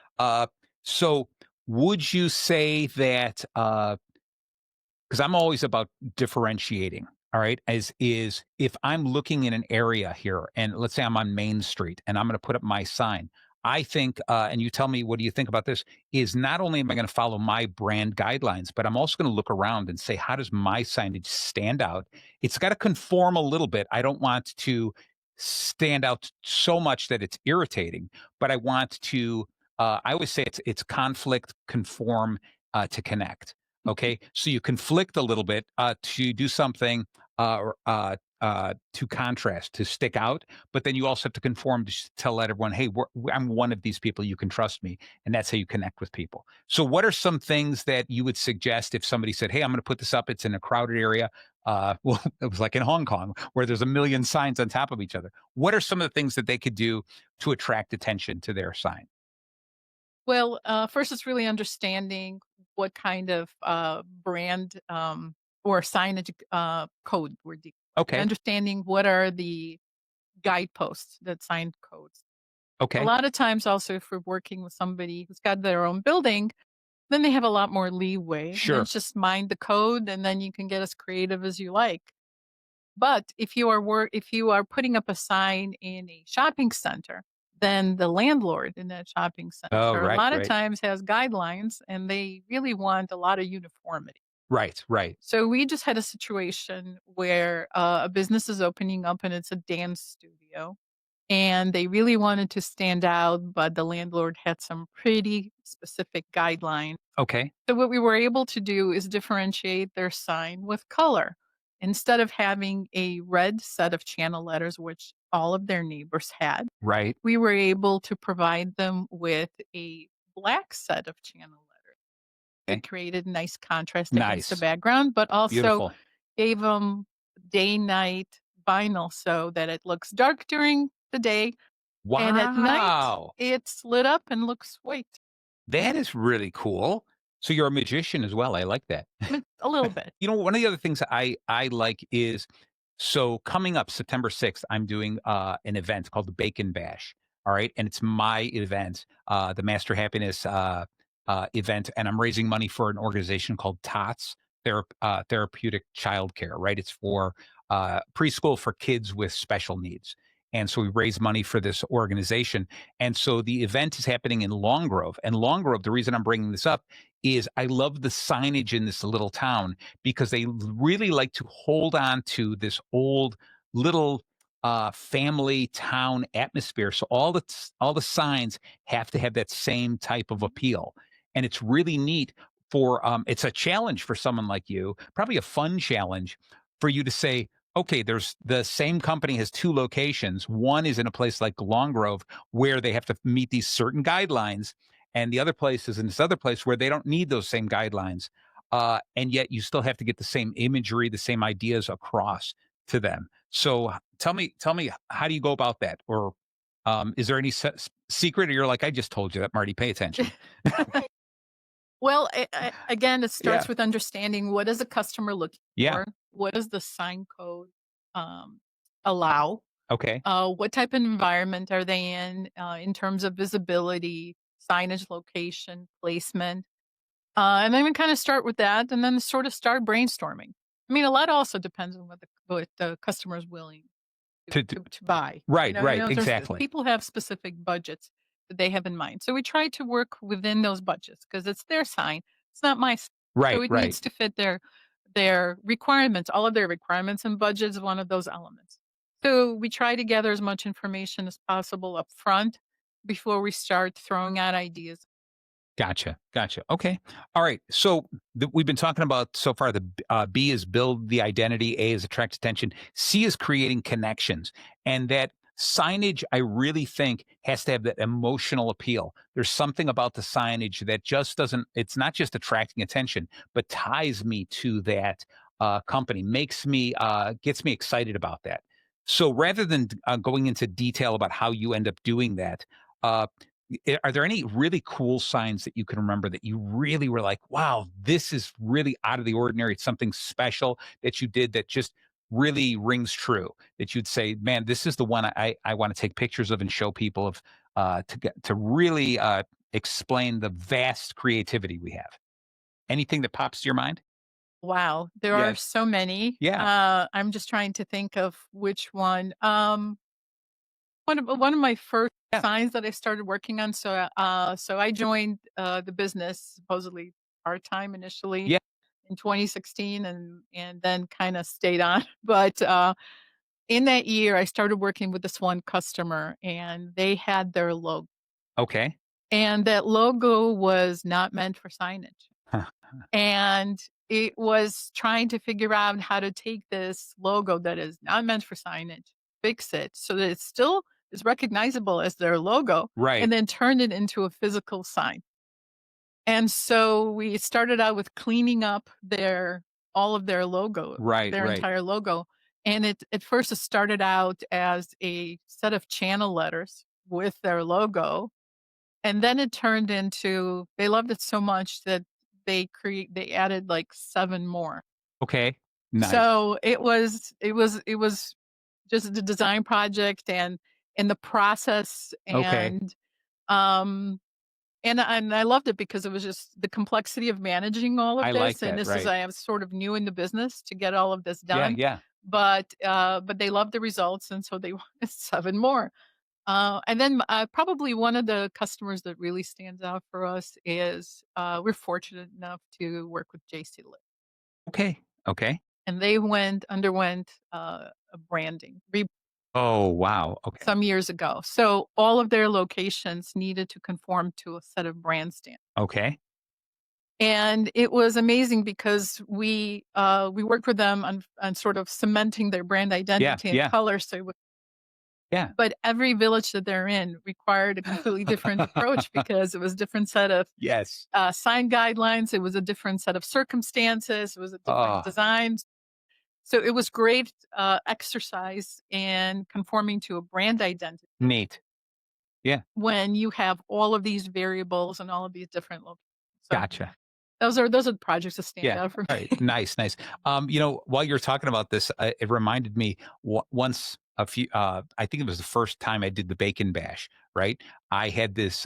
So would you say that because I'm always about differentiating. All right. As is if I'm looking in an area here and let's say I'm on Main Street and I'm going to put up my sign, I think, and you tell me, what do you think about this? Is not only am I going to follow my brand guidelines, but I'm also going to look around and say, how does my signage stand out? It's got to conform a little bit. I don't want to stand out so much that it's irritating, but I want to, I always say it's conflict, conform, to connect. Okay, so you conflict a little bit to do something to contrast, to stick out, but then you also have to conform to tell everyone, hey, I'm one of these people. You can trust me, and that's how you connect with people. So, what are some things that you would suggest if somebody said, hey, I'm going to put this up? It's in a crowded area. Well, it was like in Hong Kong where there's a million signs on top of each other. What are some of the things that they could do to attract attention to their sign? Well, first, it's really understanding what kind of brand or signage code we're dealing. Okay, Understanding what are the guideposts that sign codes. A okay, lot of times, also, if we're working with somebody who's got their own building, then they have a lot more leeway. And then sure, it's just mind the code, and then you can get as creative as you like. But if you are putting up a sign in a shopping center, than the landlord in that shopping Oh, center. A right, lot of right. times has guidelines and they really want a lot of uniformity. Right, right. So we just had a situation where a business is opening up and it's a dance studio and they really wanted to stand out, but the landlord had some pretty specific guidelines. Okay. So what we were able to do is differentiate their sign with color. Instead of having a red set of channel letters, which all of their neighbors had, Right. we were able to provide them with a black set of channel letters. Okay. It created nice contrast against the Nice. background, but also Beautiful. gave them day night vinyl so that it looks dark during the day and at night Wow. it's lit up and looks white. That is really cool. So you're a magician as well. I like that. A little bit. You know, one of the other things I like is so coming up September 6th, I'm doing an event called the Bacon Bash. All right. And it's my event, the Master Happiness event. And I'm raising money for an organization called TOTS, Therapeutic Childcare, right? It's for preschool for kids with special needs. And so we raise money for this organization. And so the event is happening in Long Grove. And Long Grove, the reason I'm bringing this up is I love the signage in this little town because they really like to hold on to this old little family town atmosphere. So all the signs have to have that same type of appeal, and it's really neat. For it's a challenge for someone like you, probably a fun challenge for you to say, okay, there's the same company has two locations. One is in a place like Long Grove where they have to meet these certain guidelines, and the other place is in this other place where they don't need those same guidelines. And yet you still have to get the same imagery, the same ideas across to them. So tell me, how do you go about that? Or is there any secret? Or you're like, I just told you that, Marty. Pay attention. Well, again, it Yeah, starts with understanding what is a customer looking yeah. for? What does the sign code um, allow? Okay, What type of environment are they in terms of visibility, signage, location, placement? And then we kind of start with that, and then sort of start brainstorming. I mean, a lot also depends on what the customer is willing to to buy. right, right, There's exactly. people have specific budgets that they have in mind. So we try to work within those budgets because it's their sign. It's not my sign. So Right, it right. needs to fit their requirements. All of their requirements and budget is one of those elements. So we try to gather as much information as possible up front before we start throwing out ideas. Gotcha. Gotcha. Okay. All right. So we've been talking about so far the B is build the identity, A is attract attention, C is creating connections. And that signage, I really think, has to have that emotional appeal. There's something about the signage that just doesn't, it's not just attracting attention, but ties me to that company, gets me excited about that. So rather than going into detail about how you end up doing that, uh, are there any really cool signs that you can remember that you really were like, wow, this is really out of the ordinary? It's something special that you did that just really rings true that you'd say, man, this is the one I want to take pictures of and show people of to really explain the vast creativity we have. Anything that pops to your mind? Wow, there are Yeah. so many. Yeah. I'm just trying to think of which one. One of my first Yeah. signs that I started working on, so I joined, the business supposedly part-time initially Yeah. in 2016 and then kinda stayed on, but, in that year, I started working with this one customer, and they had their logo, Okay. and that logo was not meant for signage. Huh. And it was trying to figure out how to take this logo that is not meant for signage, fix it so that it still is recognizable as their logo, Right. and then turn it into a physical sign. And so we started out with cleaning up their all of their logo, Right. their Right. entire logo. And at first it started out as a set of channel letters with their logo, and then it turned into they loved it so much that they added, like, 7 more. Okay. Nice. So it was just a design project and the process Okay. um, and I loved it because it was just the complexity of managing all of I like this, and that. this is Right. I was sort of new in the business to get all of this Yeah. done, Yeah. but they loved the results, and so they wanted 7 more. And then probably one of the customers that really stands out for us is we're fortunate enough to work with JC Live, Okay. Okay. and they underwent a branding Oh, wow. Okay. some years ago. So all of their locations needed to conform to a set of brand standards. Okay. And it was amazing because we worked with them on sort of cementing their brand Yeah. identity and Yeah. color. So, Yeah. but every village that they're in required a completely different approach because it was a different set of Yes. sign guidelines. It was a different set of circumstances. It was a different Oh, design. So it was great exercise in conforming to a brand identity neat. Yeah. when you have all of these variables and all of these different locations. So Gotcha. those are the projects that stand Yeah. out for All me. right. Nice. Nice. While you're talking about this, it reminded me once I think it was the first time I did the bacon bash, right? I had this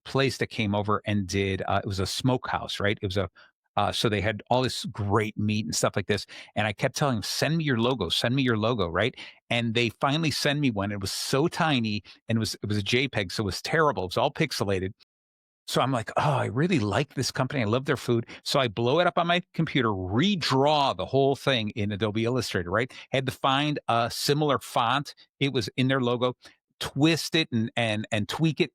place that came over and did, it was a smokehouse, right? It was so they had all this great meat and stuff like this. And I kept telling them, send me your logo, right? And they finally send me one. It was so tiny and it was a JPEG. So it was terrible. It was all pixelated. So I'm like, oh, I really like this company. I love their food. So I blow it up on my computer, redraw the whole thing in Adobe Illustrator, right? Had to find a similar font. It was in their logo, twist it and tweak it,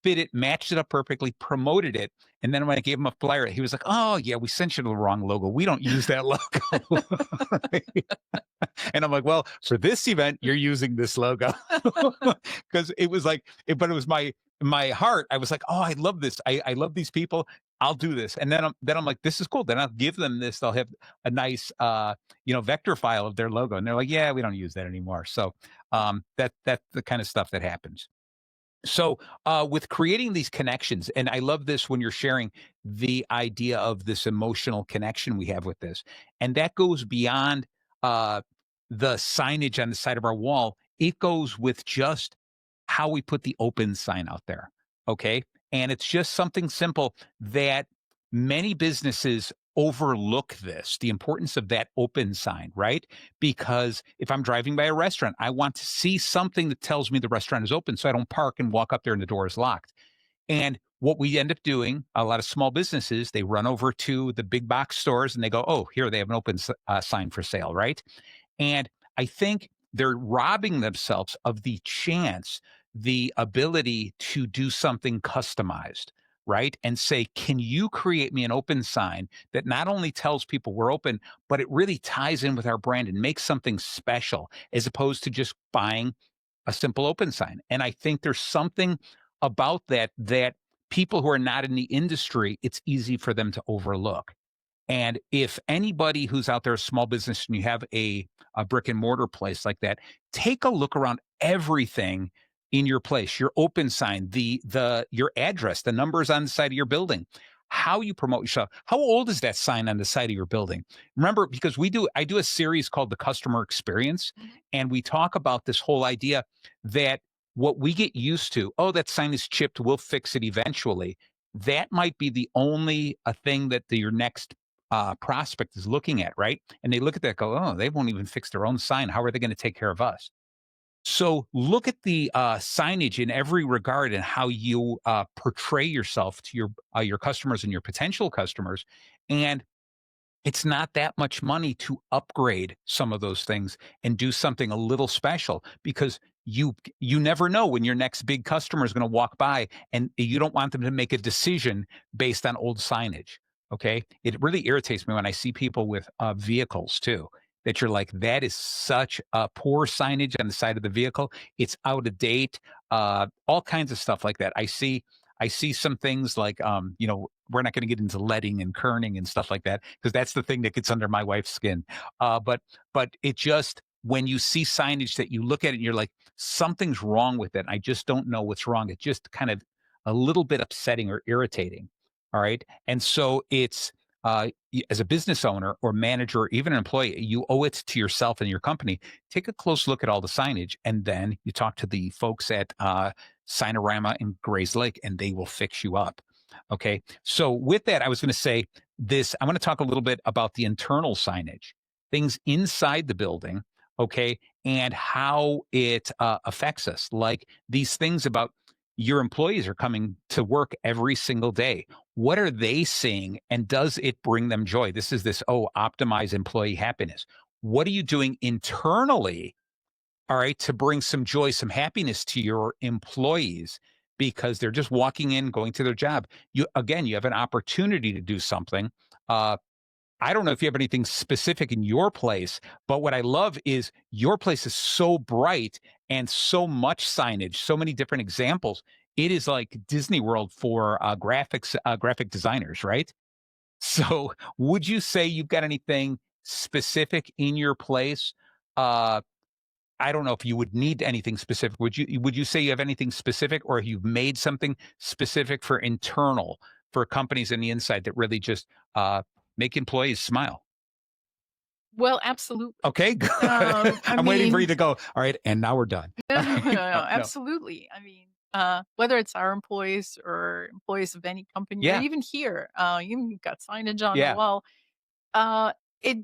fit it, matched it up perfectly, promoted it. And then when I gave him a flyer, he was like, oh, yeah, we sent you the wrong logo. We don't use that logo. And I'm like, well, for this event, you're using this logo. Because it was like, but it was my heart. I was like, oh, I love this. I love these people. I'll do this. And then I'm like, this is cool. Then I'll give them this. They'll have a nice vector file of their logo. And they're like, yeah, we don't use that anymore. So that's the kind of stuff that happens. So, with creating these connections, and I love this when you're sharing the idea of this emotional connection we have with this, and that goes beyond uh, the signage on the side of our wall. It goes with just how we put the open sign out there. Okay. And it's just something simple that many businesses overlook this, the importance of that open sign, right? Because if I'm driving by a restaurant, I want to see something that tells me the restaurant is open so I don't park and walk up there and the door is locked. And what we end up doing, a lot of small businesses, they run over to the big box stores and they go, oh, here they have an open sign for sale, right? And I think they're robbing themselves of the chance, the ability to do something customized, right? And say, can you create me an open sign that not only tells people we're open, but it really ties in with our brand and makes something special as opposed to just buying a simple open sign. And I think there's something about that people who are not in the industry, it's easy for them to overlook. And if anybody who's out there, a small business, and you have a brick and mortar place like that, take a look around everything in your place, your open sign, your address, the numbers on the side of your building, how you promote yourself. How old is that sign on the side of your building? Remember, because I do a series called The Customer Experience, and we talk about this whole idea that what we get used to, oh, that sign is chipped, we'll fix it eventually. That might be the only thing that your next prospect is looking at, right? And they look at that, go, oh, they won't even fix their own sign. How are they going to take care of us? So look at the signage in every regard and how you portray yourself to your customers and your potential customers. And it's not that much money to upgrade some of those things and do something a little special because you never know when your next big customer is going to walk by and you don't want them to make a decision based on old signage. Okay. It really irritates me when I see people with vehicles too, that you're like, that is such a poor signage on the side of the vehicle. It's out of date, all kinds of stuff like that. I see some things like, we're not going to get into leading and kerning and stuff like that because that's the thing that gets under my wife's skin. But it just, when you see signage that you look at it and you're like, something's wrong with it. I just don't know what's wrong. It's just kind of a little bit upsetting or irritating. All right. And so it's, as a business owner or manager or even an employee, you owe it to yourself and your company. Take a close look at all the signage, and then you talk to the folks at Signarama and Grayslake, and they will fix you up. Okay. So with that, I was going to say this. I want to talk a little bit about the internal signage, things inside the building. okay, and how it affects us. Like these things about your employees are coming to work every single day. What are they seeing, and does it bring them joy? This is this, optimize employee happiness. What are you doing internally, all right, to bring some joy, some happiness to your employees because they're just walking in, going to their job. You have an opportunity to do something. Uh, I don't know if you have anything specific in your place, but what I love is your place is so bright and so much signage, so many different examples. It is like Disney World for graphic designers, right? So, would you say you've got anything specific in your place? Uh, I don't know if you would need anything specific. Would you say you have anything specific, or you've made something specific for internal for companies on the inside that really just make employees smile? Well, absolutely. Okay, good. I I'm waiting for you mean, to go. All right, and now we're done. no, All no, right, no, no. absolutely. I mean, whether it's our employees or employees of any company, or Yeah, even here, you've got signage on the yeah, wall. Uh, it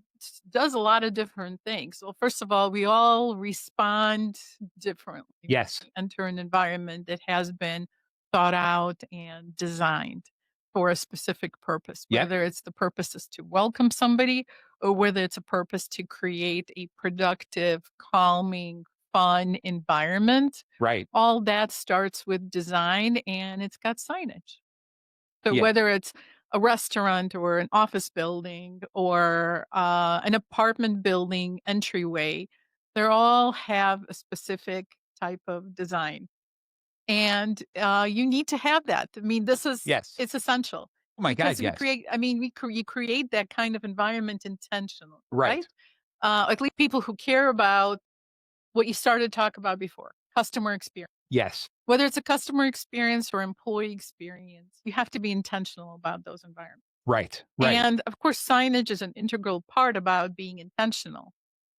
does a lot of different things. Well, first of all, we all respond differently when yes, we enter an environment that has been thought out and designed for a specific purpose, yep, whether it's the purpose is to welcome somebody or whether it's a purpose to create a productive, calming, fun environment. right, All that starts with design and it's got signage. So yeah, whether it's a restaurant or an office building or an apartment building entryway, they all have a specific type of design, and you need to have that. I mean, yes. it's essential Oh my God, because we yes, create. I mean, you create that kind of environment intentionally, right? right, At least people who care about what you started to talk about before, customer experience. yes, Whether it's a customer experience or employee experience, you have to be intentional about those environments. right, right. And of course, signage is an integral part about being intentional.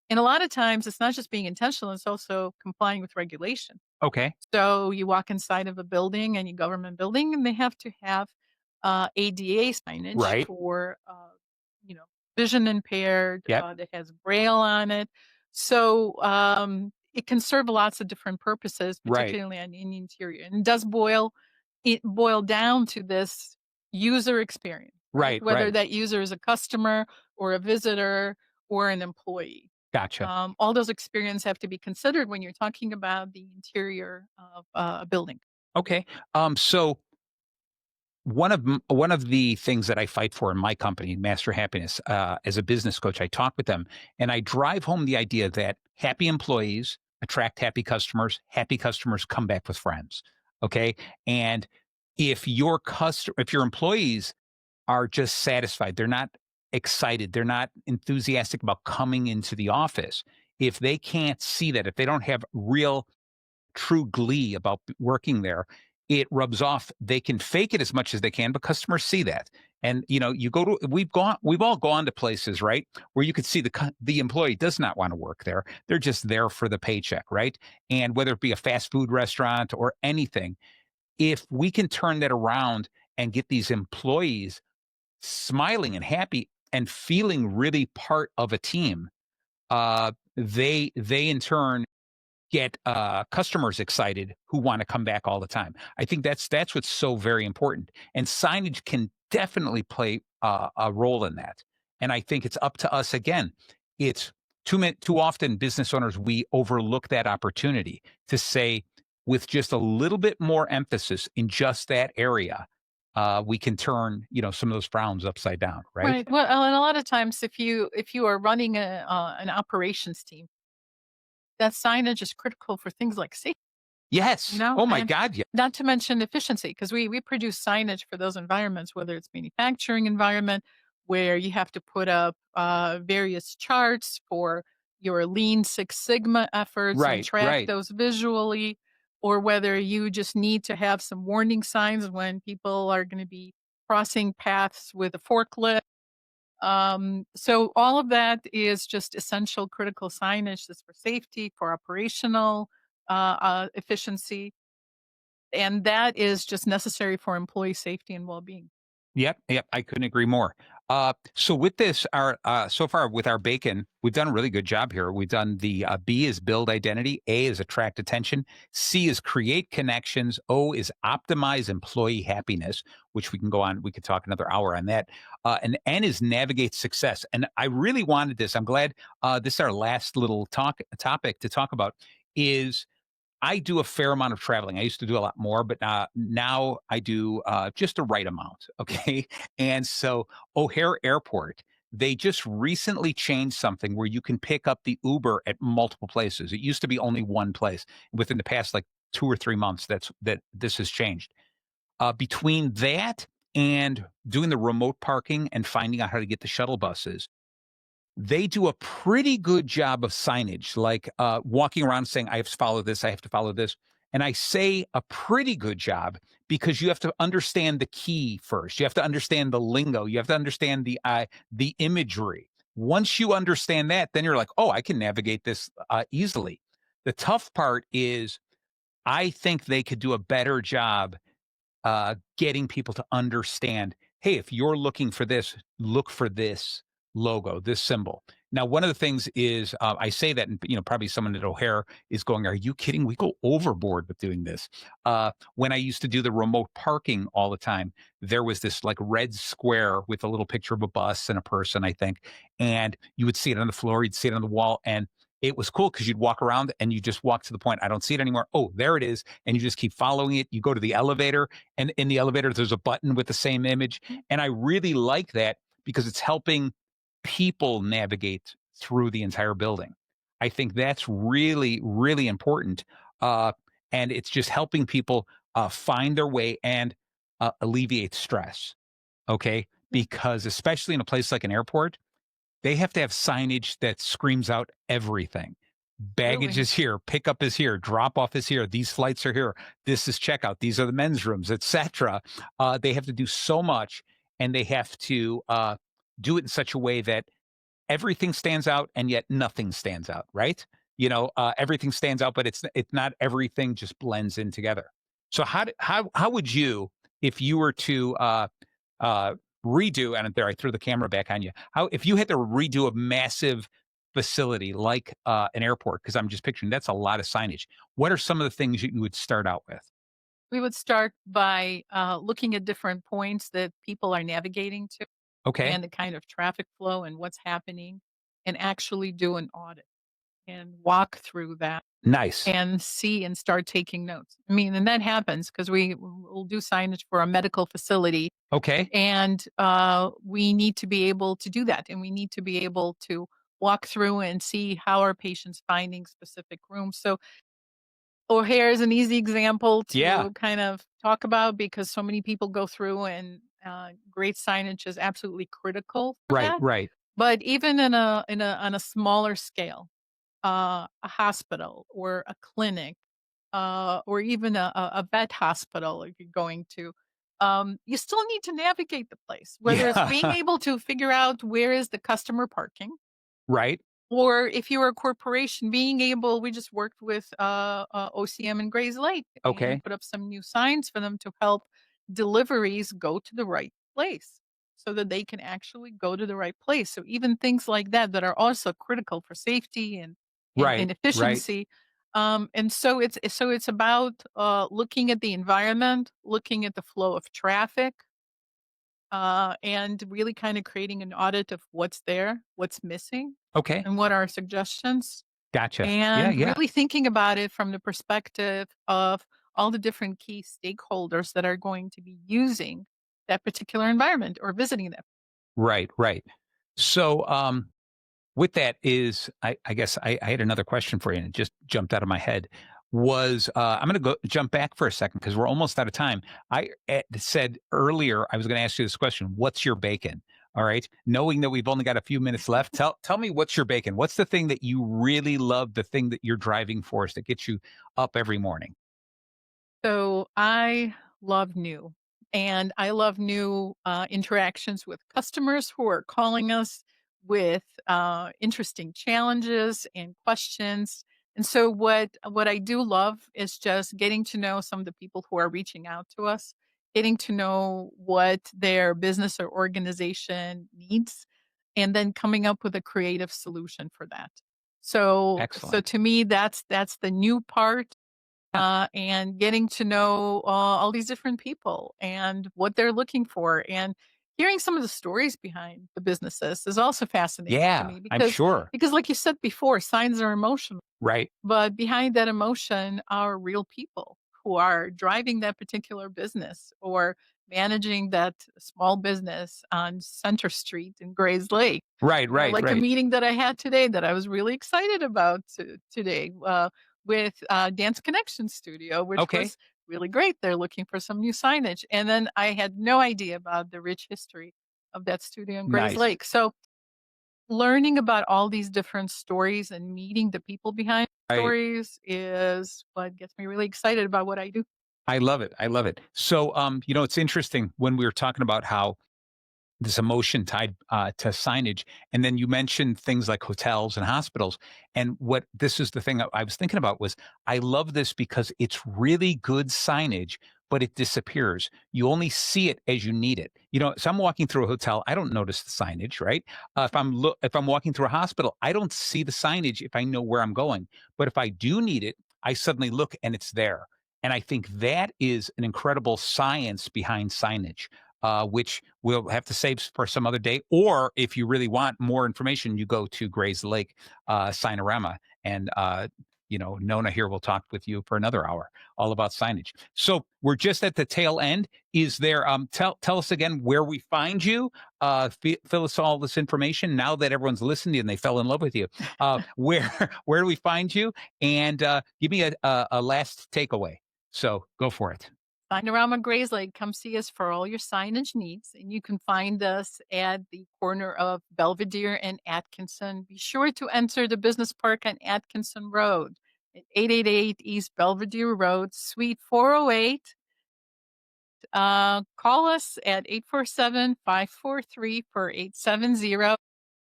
And a lot of times it's not just being intentional, it's also complying with regulation. Okay, So you walk inside of a building, any government building, and they have to have ADA signage right, for, you know, vision impaired yep, that has Braille on it. So it can serve lots of different purposes, right, particularly on in the interior, and it does boil down to this user experience, right? right, Whether right. that user is a customer or a visitor or an employee. Gotcha. All those experiences have to be considered when you're talking about the interior of a building. Okay. So one of the things that I fight for in my company, Master Happiness, as a business coach, I talk with them and I drive home the idea that happy employees attract happy customers come back with friends. Okay. And if your employees are just satisfied, they're not excited, they're not enthusiastic about coming into the office. If they can't see that, if they don't have real true glee about working there, it rubs off. They can fake it as much as they can, but customers see that. And we've all gone to places, right, where you could see the employee does not want to work there. They're just there for the paycheck, right? And whether it be a fast food restaurant or anything, if we can turn that around and get these employees smiling and happy and feeling really part of a team, they in turn get customers excited who want to come back all the time. I think that's what's so very important, and signage can definitely play a role in that. And I think it's up to us again. It's too often business owners we overlook that opportunity to say with just a little bit more emphasis in just that area, we can turn some of those frowns upside down, right? Right. Well, and a lot of times, if you are running an operations team, that signage is critical for things like safety. Yes. Oh my And God. Yeah. not to mention efficiency, because we produce signage for those environments, whether it's manufacturing environment where you have to put up various charts for your Lean Six Sigma efforts and Right. track Right. those visually, or whether you just need to have some warning signs when people are going to be crossing paths with a forklift. So all of that is just essential critical signage that's for safety, for operational efficiency, and that is just necessary for employee safety and well-being. Yep, yep, I couldn't agree more. So with this, our so far with our bacon, we've done a really good job here. We've done the B is build identity, A is attract attention, C is create connections, O is optimize employee happiness, which we can go on. We could talk another hour on that, and N is navigate success. And I really wanted this. I'm glad this is our last little topic to talk about. Is I do a fair amount of traveling. I used to do a lot more, but now I do just the right amount. Okay. And so O'Hare Airport, they just recently changed something where you can pick up the Uber at multiple places. It used to be only one place. Within the past like 2 or 3 months, that this has changed. Between that and doing the remote parking and finding out how to get the shuttle buses, they do a pretty good job of signage, like walking around saying, I have to follow this, I have to follow this. And I say a pretty good job because you have to understand the key first. You have to understand the lingo. You have to understand the imagery. Once you understand that, then you're like, oh, I can navigate this easily. The tough part is I think they could do a better job getting people to understand, hey, if you're looking for this, look for this logo, this symbol. Now, one of the things is I say that, and probably someone at O'Hare is going, "Are you kidding? We go overboard with doing this." When I used to do the remote parking all the time, there was this like red square with a little picture of a bus and a person, I think, and you would see it on the floor, you'd see it on the wall, and it was cool because you'd walk around and you just walk to the point. I don't see it anymore. Oh, there it is, and you just keep following it. You go to the elevator, and in the elevator, there's a button with the same image. And I really like that because it's helping people navigate through the entire building. I think that's really, really important. Uh, and it's just helping people find their way and alleviate stress. Okay. Because especially in a place like an airport, they have to have signage that screams out everything. Baggage Absolutely. is here, pickup is here, drop off is here, these flights are here, this is checkout, these are the men's rooms, etc. They have to do so much, and they have to do it in such a way that everything stands out and yet nothing stands out, right? Everything stands out, but it's not everything just blends in together. So how would you, if you were to uh, redo, and there I threw the camera back on you. How if you had to redo a massive facility like an airport, because I'm just picturing that's a lot of signage. What are some of the things you would start out with? We would start by looking at different points that people are navigating to Okay, and the kind of traffic flow and what's happening, and actually do an audit and walk through that nice. and see and start taking notes. I mean, and that happens because will do signage for a medical facility, Okay, and we need to be able to do that, and we need to be able to walk through and see how our patients finding specific rooms. So O'Hare is an easy example yeah, to kind of talk about because so many people go through, and great signage is absolutely critical for right, that. right. But even in a on a smaller scale, a hospital or a clinic, or even a vet hospital if you're going to, you still need to navigate the place, whether it's being Yeah, able to figure out where is the customer parking, right. or if you're a corporation, being able we just worked with, OCM in Grayslake and Okay, put up some new signs for them to help deliveries go to the right place so that they can actually go to the right place. So even things like that that are also critical for safety and right, right. efficiency. And so it's about looking at the environment, looking at the flow of traffic, and really kind of creating an audit of what's there, what's missing, Okay, and what are suggestions, gotcha. Yeah, and yeah. really thinking about it from the perspective of all the different key stakeholders that are going to be using that particular environment or visiting them. Right, right. So, with that is, I guess I had another question for you, and it just jumped out of my head. Was I'm going to go jump back for a second because we're almost out of time. I said earlier I was going to ask you this question: what's your bacon? All right, knowing that we've only got a few minutes left, tell me what's your bacon. What's the thing that you really love? The thing that you're driving force that gets you up every morning? So I love new, and I love new interactions with customers who are calling us with interesting challenges and questions. And so what I do love is just getting to know some of the people who are reaching out to us getting to know what their business or organization needs, and then coming up with a creative solution for that. So Excellent. to me, that's the new part, Yeah. and getting to know all these different people and what they're looking for, and hearing some of the stories behind the businesses is also fascinating to Yeah, me I'm sure. because like you said before, signs are emotional, Right. but behind that emotion are real people who are driving that particular business or managing that small business on Center Street in Grayslake. Right, right, Like a right. meeting that I had today that I was really excited about today, with Dance Connection Studio, which Okay. was really great. They're looking for some new signage. And then I had no idea about the rich history of that studio in Nice. Grayslake. So learning about all these different stories and meeting the people behind Right. stories is what gets me really excited about what I do. I love it. I love it. So, it's interesting when we were talking about how this emotion tied to signage. And then you mentioned things like hotels and hospitals. And what this is the thing I was thinking about was I love this because it's really good signage, but it disappears. You only see it as you need it. So I'm walking through a hotel, I don't notice the signage, right? If I'm walking through a hospital, I don't see the signage if I know where I'm going. But if I do need it, I suddenly look and it's there. And I think that is an incredible science behind signage, which we'll have to save for some other day. Or if you really want more information, you go to Grayslake Signarama, and Nona here will talk with you for another hour all about signage. So we're just at the tail end. Is there? Tell us again where we find you. Fill us all this information now that everyone's listening and they fell in love with you. Where where do we find you? And give me a last takeaway. So go for it. Signarama Grayslake, come see us for all your signage needs, and you can find us at the corner of Belvedere and Atkinson. Be sure to enter the business park on Atkinson Road at 888 East Belvedere Road, Suite 408. Call us at 847-543-4870.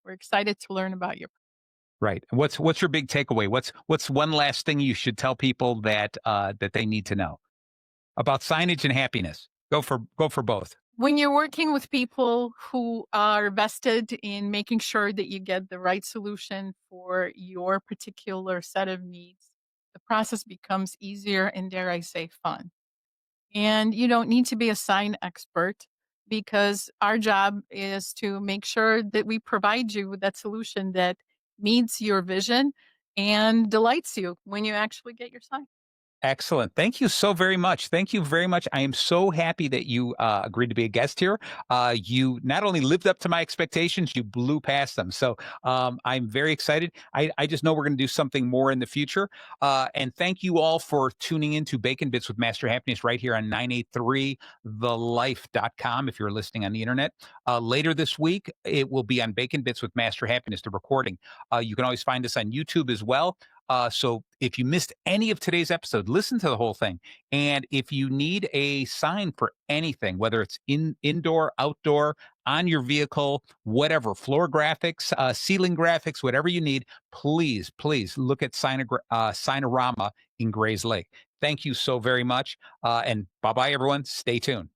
We're excited to learn about your. Right. And what's your big takeaway? What's one last thing you should tell people that they need to know about signage and happiness? Go for both. When you're working with people who are vested in making sure that you get the right solution for your particular set of needs, the process becomes easier and, dare I say, fun. And you don't need to be a sign expert because our job is to make sure that we provide you with that solution that meets your vision and delights you when you actually get your sign. Excellent. Thank you so very much. Thank you very much. I am so happy that you agreed to be a guest here. You not only lived up to my expectations, you blew past them. So I'm very excited. I just know we're going to do something more in the future. And thank you all for tuning in to Bacon Bits with Master Happiness right here on 983thelife.com if you're listening on the internet. Later this week, it will be on Bacon Bits with Master Happiness, the recording. You can always find us on YouTube as well. So if you missed any of today's episode, listen to the whole thing. And if you need a sign for anything, whether it's indoor, outdoor, on your vehicle, whatever, floor graphics, ceiling graphics, whatever you need, please look at Signarama in Grayslake. Thank you so very much. And bye-bye, everyone. Stay tuned.